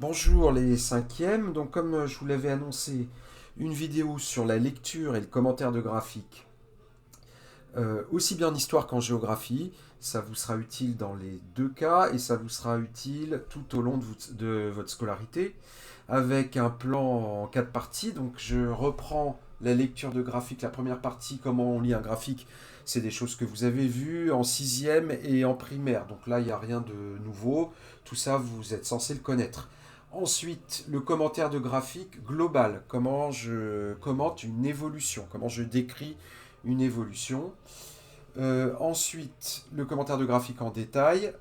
Bonjour les cinquièmes, donc comme je vous l'avais annoncé, une vidéo sur la lecture et le commentaire de graphique, aussi bien en histoire qu'en géographie. Ça vous sera utile dans les deux cas et ça vous sera utile tout au long de votre scolarité avec un plan en quatre parties. Donc je reprends la lecture de graphique, la première partie, comment on lit un graphique. C'est des choses que vous avez vues en sixième et en primaire. Donc là, il n'y a rien de nouveau. Tout ça, vous êtes censé le connaître. Ensuite, le commentaire de graphique global. Comment je commente une évolution. Comment je décris une évolution. Ensuite, le commentaire de graphique en détail.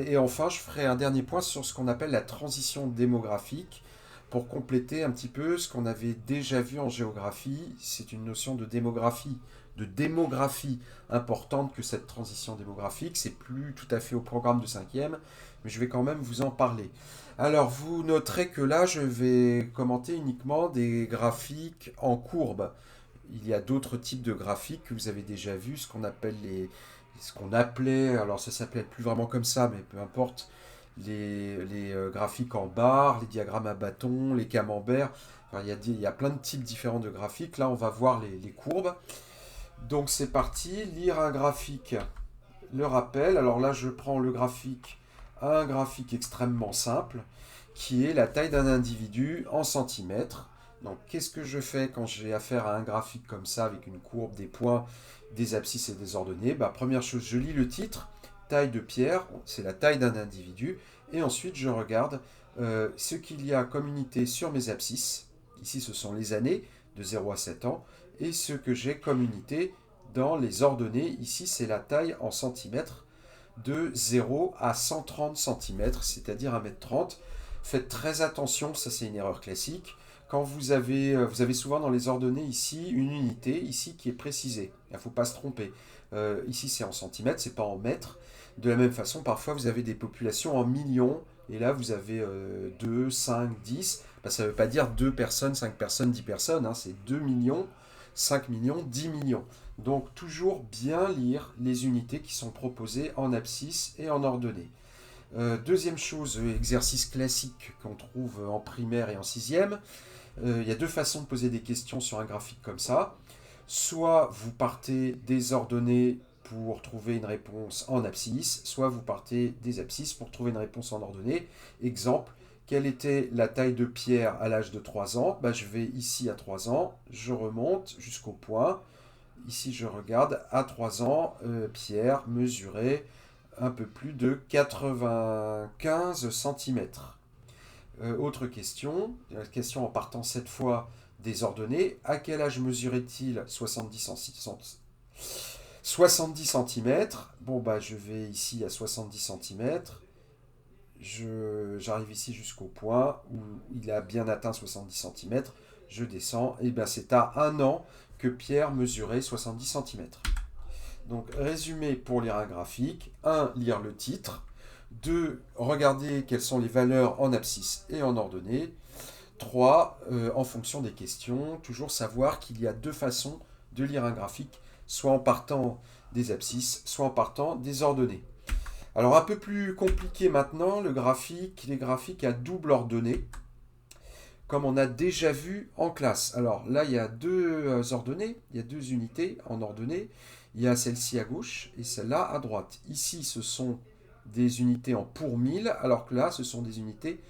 Et enfin, je ferai un dernier point sur ce qu'on appelle la transition démographique pour compléter un petit peu ce qu'on avait déjà vu en géographie. C'est une notion de démographie importante que cette transition démographique. C'est plus tout à fait au programme de cinquième, mais je vais quand même vous en parler. Alors, vous noterez que là, je vais commenter uniquement des graphiques en courbe. Il y a d'autres types de graphiques que vous avez déjà vus, ce qu'on appelait, alors ça s'appelait plus vraiment comme ça, mais peu importe, les graphiques en barre, les diagrammes à bâton, les camemberts. Enfin, il y a plein de types différents de graphiques. Là, on va voir les courbes. Donc c'est parti, lire un graphique. Le rappel, alors là, je prends un graphique extrêmement simple, qui est la taille d'un individu en centimètres. Donc, qu'est-ce que je fais quand j'ai affaire à un graphique comme ça, avec une courbe, des points, des abscisses et des ordonnées? Première chose, je lis le titre, taille de Pierre, c'est la taille d'un individu, et ensuite je regarde ce qu'il y a comme unité sur mes abscisses. Ici, ce sont les années, de 0 à 7 ans, et ce que j'ai comme unité dans les ordonnées. Ici, c'est la taille en centimètres de 0 à 130 cm, c'est-à-dire 1,30 m. Faites très attention, ça c'est une erreur classique. Quand vous avez souvent dans les ordonnées ici une unité ici qui est précisée. Il ne faut pas se tromper. Ici c'est en centimètres, c'est pas en mètres. De la même façon, parfois vous avez des populations en millions, et là vous avez 2, 5, 10. Ça ne veut pas dire 2 personnes, 5 personnes, 10 personnes, hein, c'est 2 millions, 5 millions, 10 millions. Donc toujours bien lire les unités qui sont proposées en abscisse et en ordonnée. Deuxième chose, exercice classique qu'on trouve en primaire et en sixième. Il y a deux façons de poser des questions sur un graphique comme ça. Soit vous partez des ordonnées pour trouver une réponse en abscisse, soit vous partez des abscisses pour trouver une réponse en ordonnée. Exemple, quelle était la taille de Pierre à l'âge de 3 ans? Je vais ici à 3 ans, je remonte jusqu'au point. Ici, je regarde, à 3 ans, Pierre mesurait un peu plus de 95 cm. Autre question en partant cette fois des ordonnées. À quel âge mesurait-il 70 cm? Je vais ici à 70 cm. J'arrive ici jusqu'au point où il a bien atteint 70 cm. Je descends. Et c'est à 1 an que Pierre mesurait 70 cm. Donc, résumé pour lire un graphique. 1. Lire le titre. 2. Regarder quelles sont les valeurs en abscisse et en ordonnée. 3. En fonction des questions, toujours savoir qu'il y a deux façons de lire un graphique, soit en partant des abscisses, soit en partant des ordonnées. Alors, un peu plus compliqué maintenant, les graphiques à double ordonnée, comme on a déjà vu en classe. Alors là, il y a deux ordonnées, il y a deux unités en ordonnée. Il y a celle-ci à gauche et celle-là à droite. Ici, ce sont des unités en pour 1000, alors que là, ce sont des unités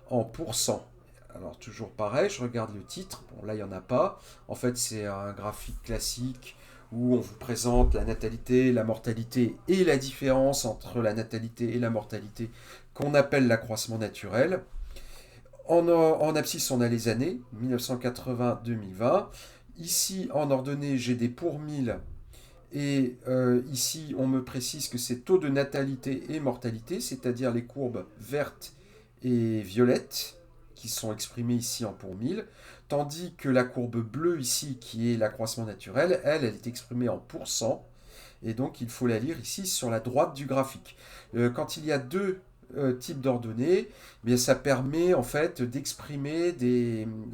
en pour 100. Alors toujours pareil, je regarde le titre. Bon, là, il n'y en a pas. En fait, c'est un graphique classique où on vous présente la natalité, la mortalité et la différence entre la natalité et la mortalité qu'on appelle l'accroissement naturel. En abscisse, on a les années, 1980-2020. Ici, en ordonnée, j'ai des pour 1000. Et ici, on me précise que c'est taux de natalité et mortalité, c'est-à-dire les courbes vertes et violettes, qui sont exprimées ici en pour 1000. Tandis que la courbe bleue ici, qui est l'accroissement naturel, elle est exprimée en pourcent. Et donc, il faut la lire ici sur la droite du graphique. Quand il y a deux types d'ordonnées, ça permet en fait d'exprimer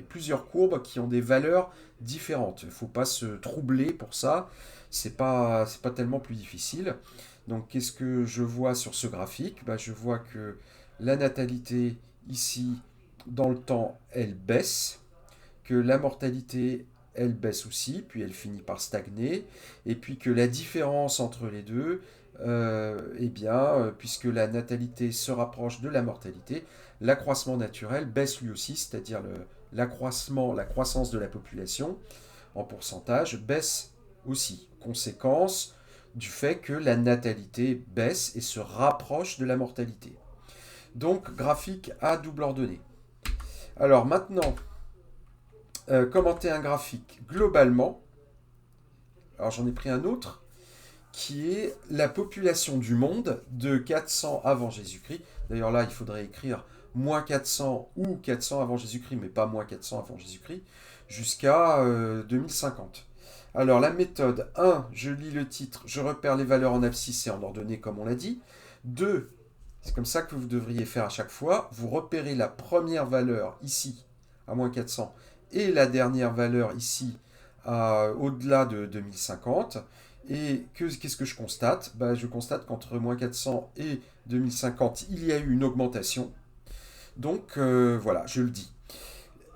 plusieurs courbes qui ont des valeurs différentes. Il ne faut pas se troubler pour ça, c'est pas tellement plus difficile. Donc qu'est-ce que je vois sur ce graphique? Je vois que la natalité ici dans le temps, elle baisse, que la mortalité, elle baisse aussi, puis elle finit par stagner, et puis que la différence entre les deux, eh bien, puisque la natalité se rapproche de la mortalité, l'accroissement naturel baisse lui aussi, c'est-à-dire l'accroissement, la croissance de la population en pourcentage baisse aussi. Conséquence du fait que la natalité baisse et se rapproche de la mortalité. Donc, graphique à double ordonnée. Alors maintenant, commenter un graphique globalement. Alors j'en ai pris un autre qui est la population du monde de 400 avant Jésus-Christ. D'ailleurs là, il faudrait écrire moins 400 ou 400 avant Jésus-Christ, mais pas moins 400 avant Jésus-Christ, jusqu'à 2050. Alors la méthode 1, je lis le titre, je repère les valeurs en abscisse et en ordonnée comme on l'a dit. 2, c'est comme ça que vous devriez faire à chaque fois. Vous repérez la première valeur ici, à moins 400, et la dernière valeur ici, au-delà de 2050. Et qu'est-ce que je constate? Je constate qu'entre moins 400 et 2050, il y a eu une augmentation. Donc voilà, je le dis.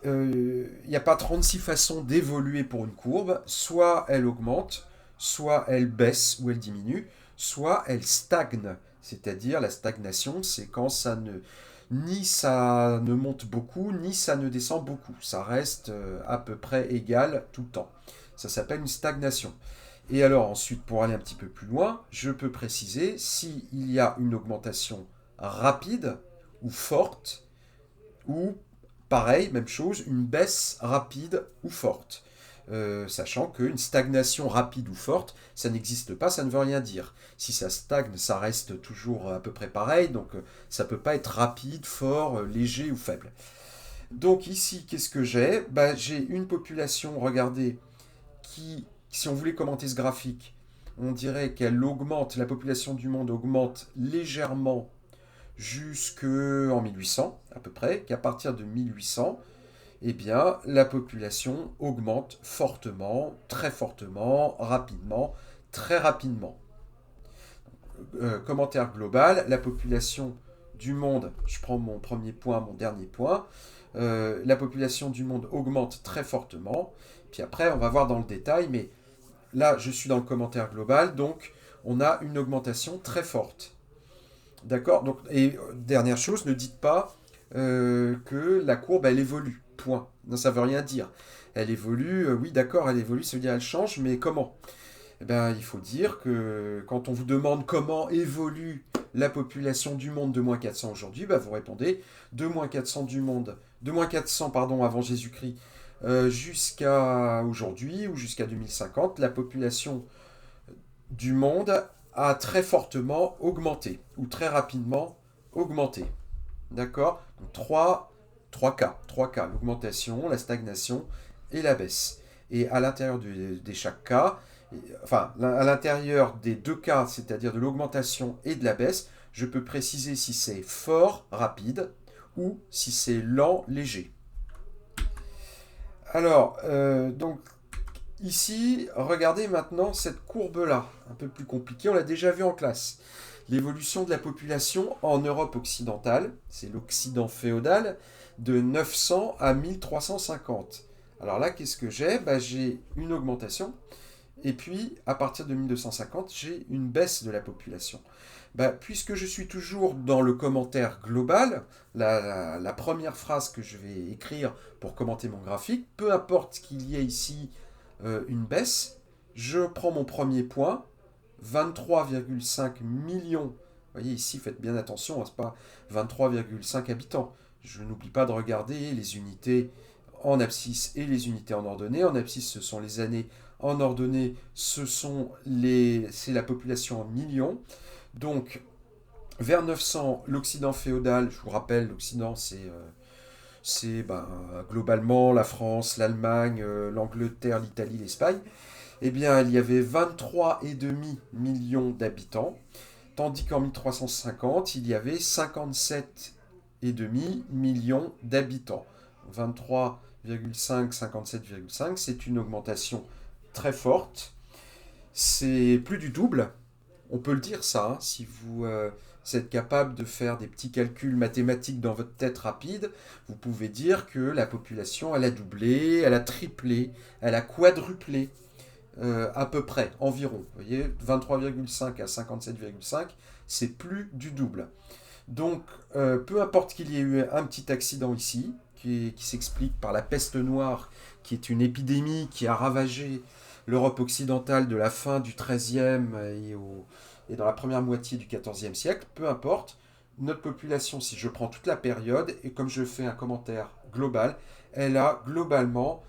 Il n'y a pas 36 façons d'évoluer pour une courbe. Soit elle augmente, soit elle baisse ou elle diminue, soit elle stagne. C'est-à-dire la stagnation, c'est quand ni ça ne monte beaucoup, ni ça ne descend beaucoup. Ça reste à peu près égal tout le temps. Ça s'appelle une stagnation. Et alors ensuite, pour aller un petit peu plus loin, je peux préciser s'il y a une augmentation rapide ou forte, ou pareil, même chose, une baisse rapide ou forte. Sachant qu'une stagnation rapide ou forte, ça n'existe pas, ça ne veut rien dire. Si ça stagne, ça reste toujours à peu près pareil, donc ça ne peut pas être rapide, fort, léger ou faible. Donc ici, qu'est-ce que j'ai? J'ai une population, regardez, qui, si on voulait commenter ce graphique, on dirait qu'elle augmente, la population du monde augmente légèrement jusqu'en 1800 à peu près, qu'à partir de 1800, eh bien, la population augmente fortement, très fortement, rapidement, très rapidement. Commentaire global, la population du monde, je prends mon premier point, mon dernier point, la population du monde augmente très fortement, puis après on va voir dans le détail, mais là je suis dans le commentaire global, donc on a une augmentation très forte. D'accord. Donc, et dernière chose, ne dites pas que la courbe, elle évolue. Point. Non, ça veut rien dire. Elle évolue, oui, d'accord, elle évolue, ça veut dire elle change, mais comment? Eh bien, il faut dire que quand on vous demande comment évolue la population du monde de moins 400 aujourd'hui, vous répondez de moins 400 du monde, de moins 400, pardon, avant Jésus-Christ, jusqu'à aujourd'hui ou jusqu'à 2050, la population du monde a très fortement augmenté, ou très rapidement augmenté. D'accord? Donc 3 cas, l'augmentation, la stagnation et la baisse. Et à l'intérieur de chaque cas, enfin, à l'intérieur des deux cas, c'est-à-dire de l'augmentation et de la baisse, je peux préciser si c'est fort, rapide, ou si c'est lent, léger. Alors, donc, ici, regardez maintenant cette courbe-là, un peu plus compliquée, on l'a déjà vu en classe. L'évolution de la population en Europe occidentale, c'est l'Occident féodal, de 900 à 1350. Alors là, qu'est-ce que j'ai? J'ai une augmentation, et puis à partir de 1250, j'ai une baisse de la population. Puisque je suis toujours dans le commentaire global, la première phrase que je vais écrire pour commenter mon graphique, peu importe qu'il y ait ici une baisse, je prends mon premier point, 23,5 millions. Vous voyez ici, faites bien attention, ce n'est pas 23,5 habitants. Je n'oublie pas de regarder les unités en abscisse et les unités en ordonnée. En abscisse, ce sont les années. En ordonnée, c'est la population en millions. Donc, vers 900, l'Occident féodal, je vous rappelle, l'Occident, c'est globalement la France, l'Allemagne, l'Angleterre, l'Italie, l'Espagne. Eh bien, il y avait 23,5 millions d'habitants, tandis qu'en 1350, il y avait 57,5 millions d'habitants. 23,5, 57,5, c'est une augmentation très forte. C'est plus du double, on peut le dire ça, hein, vous êtes capable de faire des petits calculs mathématiques dans votre tête rapide, vous pouvez dire que la population, elle a doublé, elle a triplé, elle a quadruplé, à peu près, environ. Vous voyez, 23,5 à 57,5, c'est plus du double. Donc, peu importe qu'il y ait eu un petit accident ici, qui s'explique par la peste noire, qui est une épidémie qui a ravagé l'Europe occidentale de la fin du XIIIe et dans la première moitié du XIVe siècle, peu importe, notre population, si je prends toute la période, et comme je fais un commentaire global, elle a globalement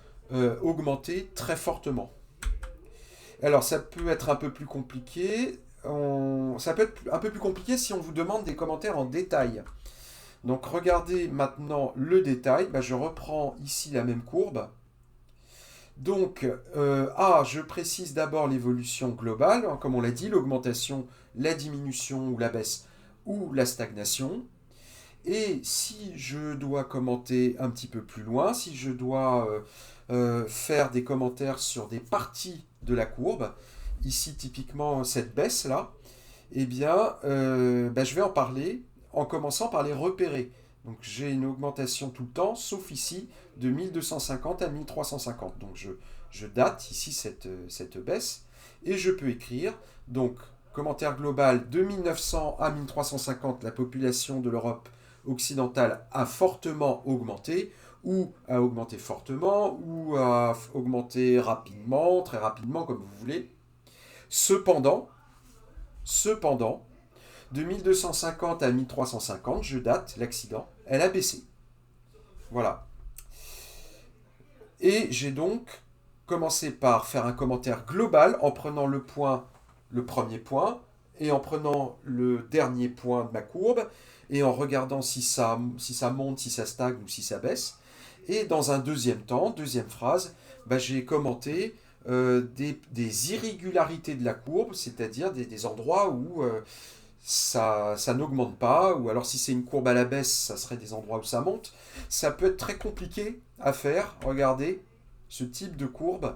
augmenté très fortement. Alors, ça peut être un peu plus compliqué. Ça peut être un peu plus compliqué si on vous demande des commentaires en détail. Donc, regardez maintenant le détail. Je reprends ici la même courbe. Donc, je précise d'abord l'évolution globale, hein, comme on l'a dit, l'augmentation, la diminution ou la baisse ou la stagnation. Et si je dois commenter un petit peu plus loin, si je dois faire des commentaires sur des parties de la courbe, ici typiquement cette baisse-là, eh bien, je vais en parler en commençant par les repérer. Donc j'ai une augmentation tout le temps, sauf ici, de 1250 à 1350. Donc je date ici cette baisse, et je peux écrire, donc, commentaire global, de 1900 à 1350, la population de l'Europe occidentale a fortement augmenté, ou a augmenté fortement, ou a augmenté rapidement, très rapidement, comme vous voulez. Cependant, de 1250 à 1350, je date l'accident, elle a baissé. Voilà. Et j'ai donc commencé par faire un commentaire global en prenant le premier point, et en prenant le dernier point de ma courbe, et en regardant si ça monte, si ça stagne ou si ça baisse. Et dans un deuxième temps, deuxième phrase, j'ai commenté des irrégularités de la courbe, c'est-à-dire des endroits où ça n'augmente pas, ou alors si c'est une courbe à la baisse, ça serait des endroits où ça monte. Ça peut être très compliqué à faire. Regardez ce type de courbe.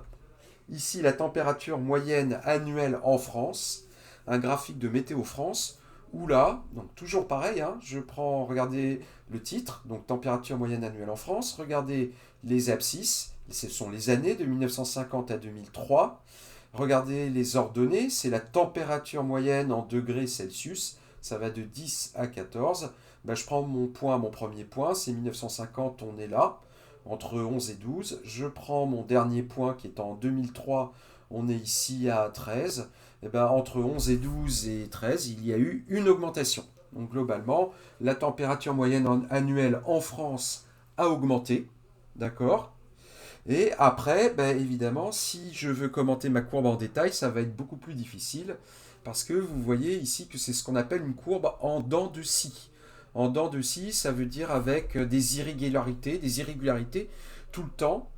Ici, la température moyenne annuelle en France, un graphique de Météo France, où là, donc toujours pareil, hein, regardez le titre, donc température moyenne annuelle en France, regardez les abscisses, ce sont les années de 1950 à 2003, regardez les ordonnées, c'est la température moyenne en degrés Celsius, ça va de 10 à 14. Je prends mon premier point, c'est 1950, on est là, entre 11 et 12. Je prends mon dernier point qui est en 2003, on est ici à 13. Entre 11 et 12 et 13, il y a eu une augmentation. Donc globalement, la température moyenne annuelle en France a augmenté. D'accord ? Et après, évidemment, si je veux commenter ma courbe en détail, ça va être beaucoup plus difficile parce que vous voyez ici que c'est ce qu'on appelle une courbe en dents de scie. En dents de scie, ça veut dire avec des irrégularités tout le temps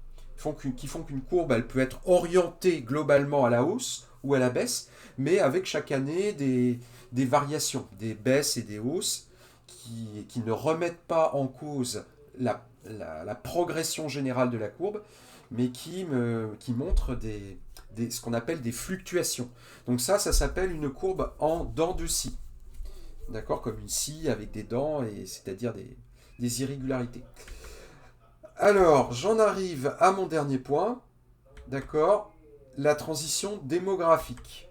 qui font qu'une courbe, elle peut être orientée globalement à la hausse ou à la baisse, mais avec chaque année des variations, des baisses et des hausses qui ne remettent pas en cause la progression générale de la courbe, mais qui montrent ce qu'on appelle des fluctuations. Donc ça s'appelle une courbe en dents de scie. D'accord, comme une scie avec des dents, c'est-à-dire des irrégularités. Alors, j'en arrive à mon dernier point. D'accord, la transition démographique.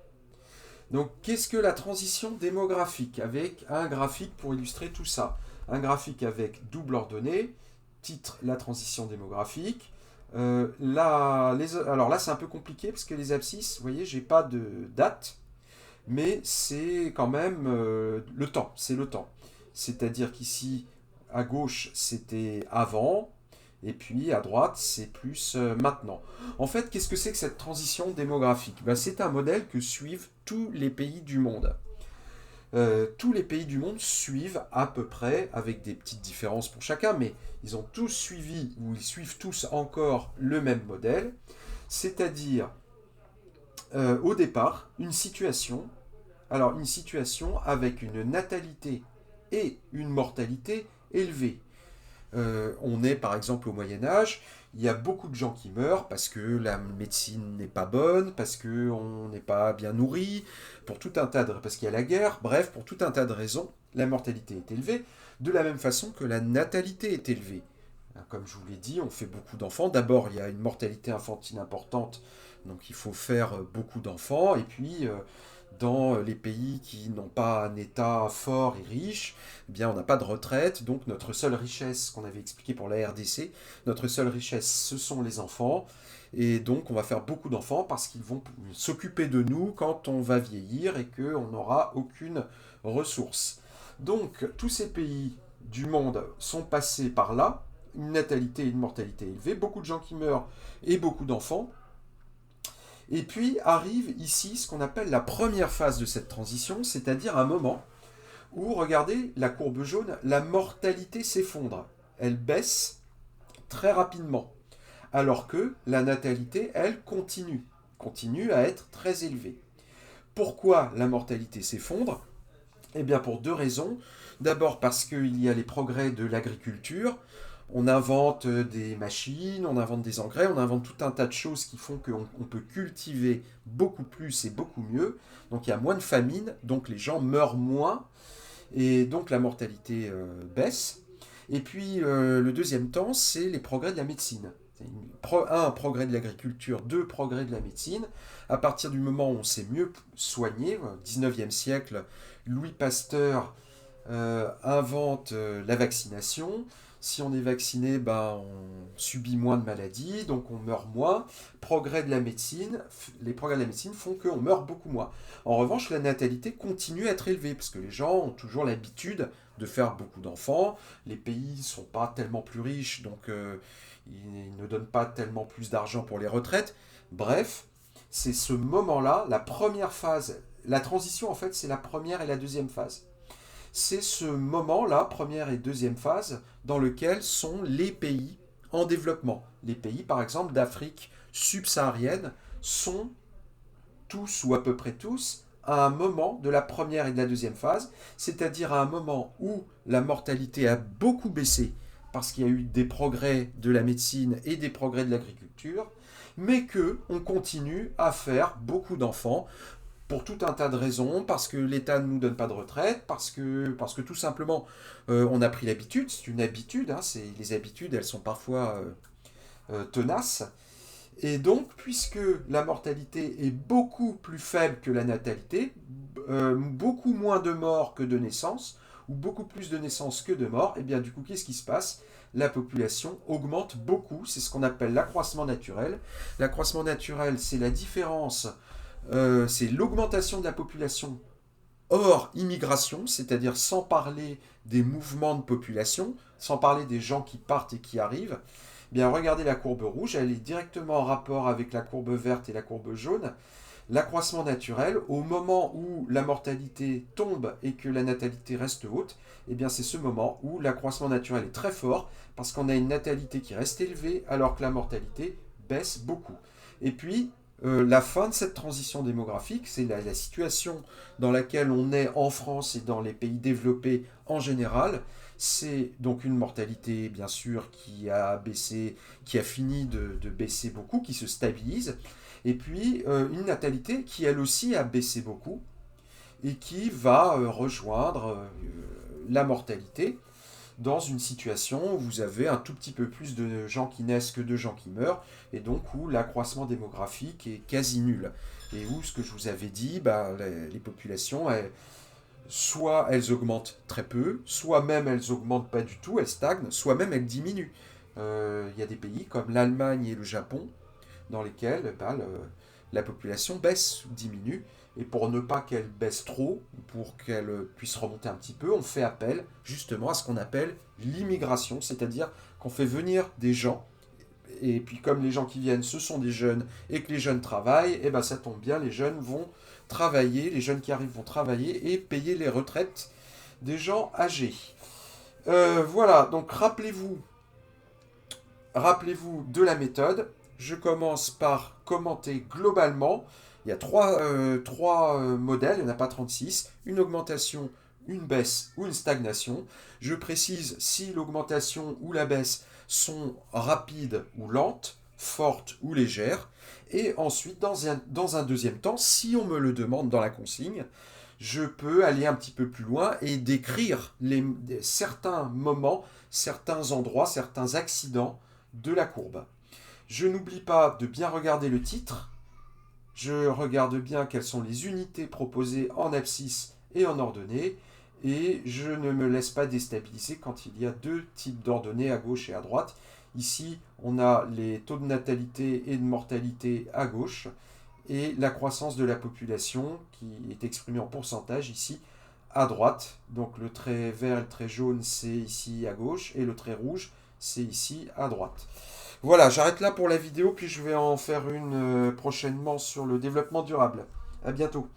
Donc, qu'est-ce que la transition démographique? Avec un graphique pour illustrer tout ça. Un graphique avec double ordonnée, titre la transition démographique. Alors là, c'est un peu compliqué parce que les abscisses, vous voyez, j'ai pas de date, mais c'est quand même le temps. C'est le temps. C'est-à-dire qu'ici, à gauche, c'était avant, et puis à droite, c'est plus maintenant. En fait, qu'est-ce que c'est que cette transition démographique? C'est un modèle que suivent tous les pays du monde. Tous les pays du monde suivent à peu près, avec des petites différences pour chacun, mais ils ont tous suivi, ou ils suivent tous encore le même modèle, c'est-à-dire au départ, une situation avec une natalité et une mortalité élevée. On est par exemple au Moyen Âge, il y a beaucoup de gens qui meurent parce que la médecine n'est pas bonne, parce qu'on n'est pas bien nourri, parce qu'il y a la guerre, bref, pour tout un tas de raisons. la mortalité est élevée, de la même façon que la natalité est élevée. Comme je vous l'ai dit, on fait beaucoup d'enfants. D'abord, il y a une mortalité infantile importante, donc il faut faire beaucoup d'enfants. Et puis, dans les pays qui n'ont pas un État fort et riche, eh bien, on n'a pas de retraite. Donc, notre seule richesse, qu'on avait expliqué pour la RDC, notre seule richesse, ce sont les enfants. Et donc, on va faire beaucoup d'enfants parce qu'ils vont s'occuper de nous quand on va vieillir et qu'on n'aura aucune ressource. Donc, tous ces pays du monde sont passés par là, une natalité et une mortalité élevée, beaucoup de gens qui meurent et beaucoup d'enfants. Et puis arrive ici ce qu'on appelle la première phase de cette transition, c'est-à-dire un moment où, regardez la courbe jaune, la mortalité s'effondre. Elle baisse très rapidement, alors que la natalité, elle, continue à être très élevée. Pourquoi la mortalité s'effondre? Eh bien pour deux raisons. D'abord parce qu'il y a les progrès de l'agriculture. On invente des machines, on invente des engrais, on invente tout un tas de choses qui font qu'on peut cultiver beaucoup plus et beaucoup mieux. Donc il y a moins de famine, donc les gens meurent moins et donc la mortalité baisse. Et puis le deuxième temps, c'est les progrès de la médecine. Un, progrès de l'agriculture, deux, progrès de la médecine. À partir du moment où on sait mieux soigner, au 19e siècle, Louis Pasteur invente la vaccination. Si on est vacciné, ben, on subit moins de maladies, donc on meurt moins. Progrès de la médecine, les progrès de la médecine font qu'on meurt beaucoup moins. En revanche, la natalité continue à être élevée, parce que les gens ont toujours l'habitude de faire beaucoup d'enfants. Les pays ne sont pas tellement plus riches, donc ils ne donnent pas tellement plus d'argent pour les retraites. Bref, c'est ce moment-là, la première phase. La transition, en fait, c'est la première et la deuxième phase. C'est ce moment-là, première et deuxième phase, dans lequel sont les pays en développement. Les pays, par exemple, d'Afrique subsaharienne sont tous ou à peu près tous à un moment de la première et de la deuxième phase, c'est-à-dire à un moment où la mortalité a beaucoup baissé parce qu'il y a eu des progrès de la médecine et des progrès de l'agriculture, mais que on continue à faire beaucoup d'enfants pour tout un tas de raisons, parce que l'État ne nous donne pas de retraite, parce que tout simplement on a pris l'habitude, c'est une habitude, hein, les habitudes elles sont parfois tenaces, et donc puisque la mortalité est beaucoup plus faible que la natalité, beaucoup moins de morts que de naissances, ou beaucoup plus de naissances que de morts, et bien du coup qu'est-ce qui se passe? La population augmente beaucoup, c'est ce qu'on appelle l'accroissement naturel. L'accroissement naturel, c'est la différence c'est l'augmentation de la population hors immigration, c'est-à-dire sans parler des mouvements de population, sans parler des gens qui partent et qui arrivent. Bien, regardez la courbe rouge, elle est directement en rapport avec la courbe verte et la courbe jaune. L'accroissement naturel, au moment où la mortalité tombe et que la natalité reste haute, eh bien c'est ce moment où l'accroissement naturel est très fort parce qu'on a une natalité qui reste élevée alors que la mortalité baisse beaucoup. Et puis, la fin de cette transition démographique, c'est la situation dans laquelle on est en France et dans les pays développés en général. C'est donc une mortalité, bien sûr, qui a baissé, qui a fini de baisser beaucoup, qui se stabilise. Et puis une natalité qui, elle aussi, a baissé beaucoup et qui va rejoindre la mortalité dans une situation où vous avez un tout petit peu plus de gens qui naissent que de gens qui meurent, et donc où l'accroissement démographique est quasi nul. Et où, ce que je vous avais dit, bah, les populations, soit elles augmentent très peu, soit même elles augmentent pas du tout, elles stagnent, soit même elles diminuent. Il y a des pays comme l'Allemagne et le Japon dans lesquels bah, la population baisse ou diminue. Et pour ne pas qu'elle baisse trop, pour qu'elle puisse remonter un petit peu, on fait appel justement à ce qu'on appelle l'immigration, c'est-à-dire qu'on fait venir des gens, et puis comme les gens qui viennent, ce sont des jeunes, et que les jeunes travaillent, et ben ça tombe bien, les jeunes vont travailler, les jeunes qui arrivent vont travailler et payer les retraites des gens âgés. Voilà, donc rappelez-vous de la méthode. Je commence par commenter globalement. Il y a trois modèles, il n'y en a pas 36. Une augmentation, une baisse ou une stagnation. Je précise si l'augmentation ou la baisse sont rapides ou lentes, fortes ou légères. Et ensuite, dans un deuxième temps, si on me le demande dans la consigne, je peux aller un petit peu plus loin et décrire certains moments, certains endroits, certains accidents de la courbe. Je n'oublie pas de bien regarder le titre. Je regarde bien quelles sont les unités proposées en abscisse et en ordonnée. Et je ne me laisse pas déstabiliser quand il y a deux types d'ordonnées à gauche et à droite. Ici, on a les taux de natalité et de mortalité à gauche et la croissance de la population qui est exprimée en pourcentage ici à droite. Donc le trait vert et le trait jaune, c'est ici à gauche et le trait rouge, c'est ici à droite. Voilà, j'arrête là pour la vidéo, puis je vais en faire une prochainement sur le développement durable. À bientôt.